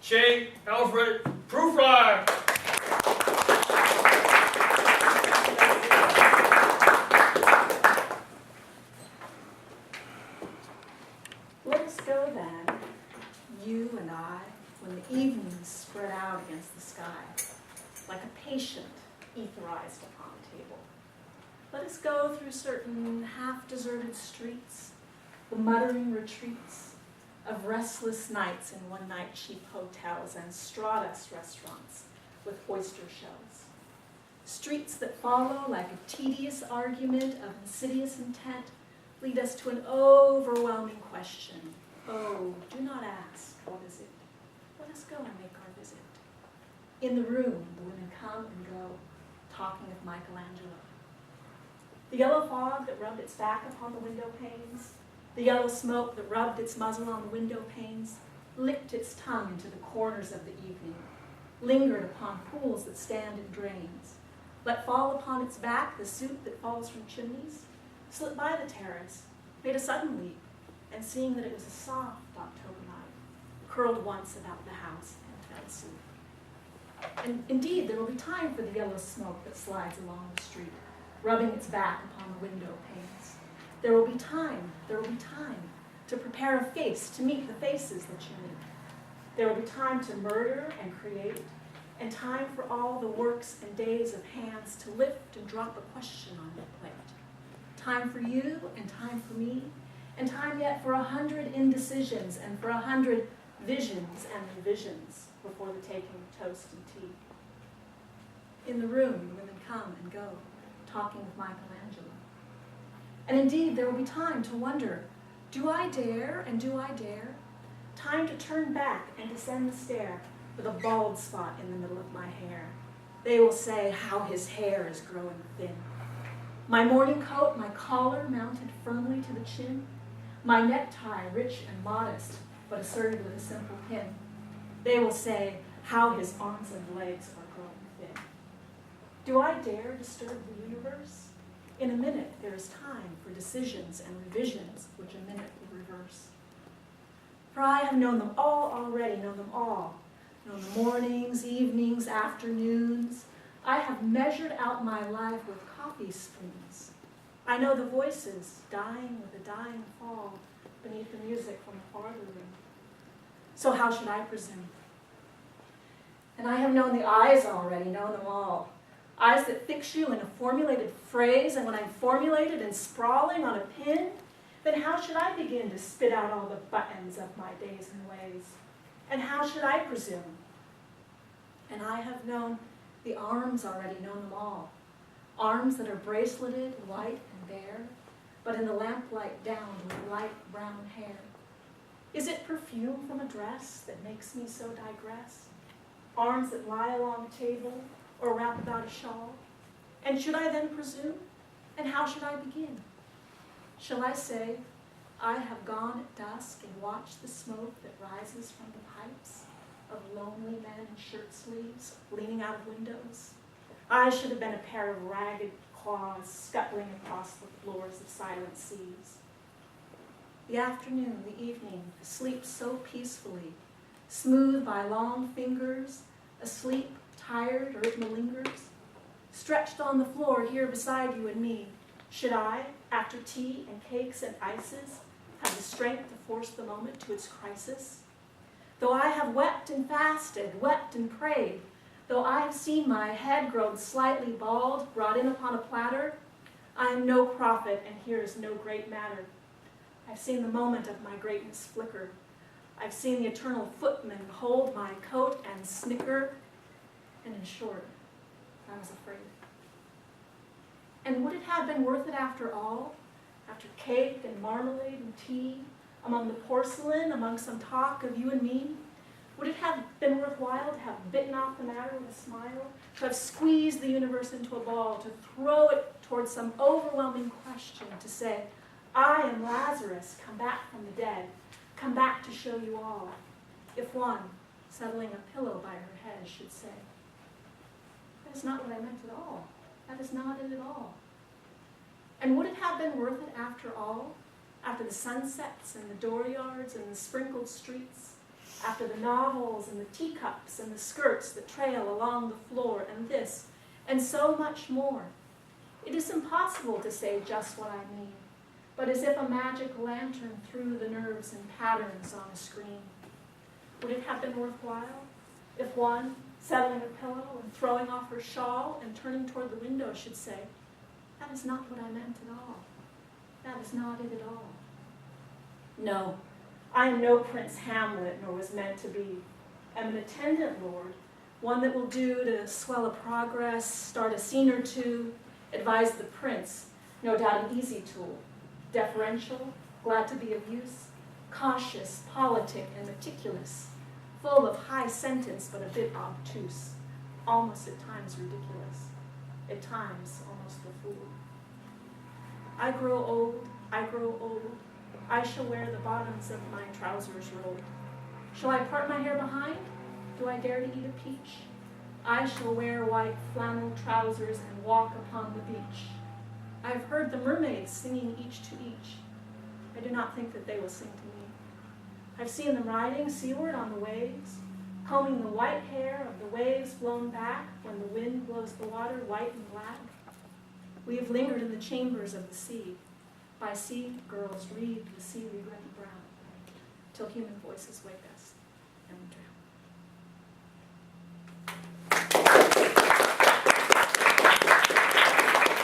Jenn32415prufrock. Let us go then, you and I, when the evenings spread out against the sky, like a patient etherized upon a table. Let us go through certain half-deserted streets, the muttering retreats of restless nights in one-night cheap hotels and strawdust restaurants with oyster shells. Streets that follow like a tedious argument of insidious intent lead us to an overwhelming question. Oh, do not ask, what is it? Let us go and make our visit. In the room, the women come and go, talking of Michelangelo. The yellow fog that rubbed its back upon the window panes, the yellow smoke that rubbed its muzzle on the window panes, licked its tongue into the corners of the evening, lingered upon pools that stand in drains, let fall upon its back the soup that falls from chimneys, slipped by the terrace, made a sudden leap, and seeing that it was a soft October night, curled once about the house and fell asleep. And indeed, there will be time for the yellow smoke that slides along the street, rubbing its back upon the window panes. There will be time to prepare a face to meet the faces that you meet. There will be time to murder and create, and time for all the works and days of hands to lift and drop a question on your plate. Time for you and time for me, and time yet for 100 indecisions and for 100 visions and revisions before the taking of toast and tea. In the room, the women come and go, talking of Michelangelo. And indeed, there will be time to wonder, do I dare and do I dare? Time to turn back and descend the stair with a bald spot in the middle of my hair. They will say how his hair is growing thin. My morning coat, my collar mounted firmly to the chin, my necktie rich and modest, but asserted with a simple pin. They will say how his arms and legs are growing thin. Do I dare disturb the universe? In a minute, there is time for decisions and revisions, which a minute will reverse. For I have known them all already, known them all. Known the mornings, evenings, afternoons. I have measured out my life with coffee spoons. I know the voices dying with a dying fall beneath the music from the farther room. So how should I presume? And I have known the eyes already, known them all. Eyes that fix you in a formulated phrase, and when I'm formulated and sprawling on a pin, then how should I begin to spit out all the buttons of my days and ways? And how should I presume? And I have known the arms already, known them all. Arms that are braceleted, white and bare, but in the lamplight downed with light brown hair. Is it perfume from a dress that makes me so digress? Arms that lie along a table or wrap about a shawl? And should I then presume? And how should I begin? Shall I say, I have gone at dusk and watched the smoke that rises from the pipes of lonely men in shirt sleeves leaning out of windows? I should have been a pair of ragged claws scuttling across the floors of silent seas. The afternoon, the evening, asleep so peacefully, smooth by long fingers, asleep, tired, or it malingers. Stretched on the floor here beside you and me, should I, after tea and cakes and ices, have the strength to force the moment to its crisis? Though I have wept and fasted, wept and prayed, though I have seen my head grown slightly bald, brought in upon a platter, I am no prophet, and here is no great matter. I've seen the moment of my greatness flicker. I've seen the eternal footman hold my coat and snicker, and in short, I was afraid. And would it have been worth it after all? After cake and marmalade and tea, among the porcelain, among some talk of you and me? Would it have been worthwhile to have bitten off the matter with a smile, to have squeezed the universe into a ball, to throw it towards some overwhelming question, to say, I am Lazarus, come back from the dead, come back to show you all, if one, settling a pillow by her head, should say, that is not what I meant at all. That is not it at all. And would it have been worth it after all, after the sunsets and the dooryards and the sprinkled streets, after the novels and the teacups and the skirts that trail along the floor, and this, and so much more. It is impossible to say just what I mean, but as if a magic lantern threw the nerves and patterns on a screen. Would it have been worthwhile if one, settling a pillow and throwing off her shawl and turning toward the window, should say, "That is not what I meant at all. That is not it at all." No, I am no Prince Hamlet, nor was meant to be. I'm an attendant lord, one that will do to swell a progress, start a scene or two, advise the prince, no doubt an easy tool, deferential, glad to be of use, cautious, politic, and meticulous, full of high sentence but a bit obtuse, almost at times ridiculous, at times almost a fool. I grow old, I grow old, I shall wear the bottoms of my trousers rolled. Shall I part my hair behind? Do I dare to eat a peach? I shall wear white flannel trousers and walk upon the beach. I have heard the mermaids singing each to each. I do not think that they will sing to me. I've seen them riding seaward on the waves, combing the white hair of the waves blown back when the wind blows the water white and black. We have lingered in the chambers of the sea. By sea girls read the sea we brown, till human voices wake us and we drown.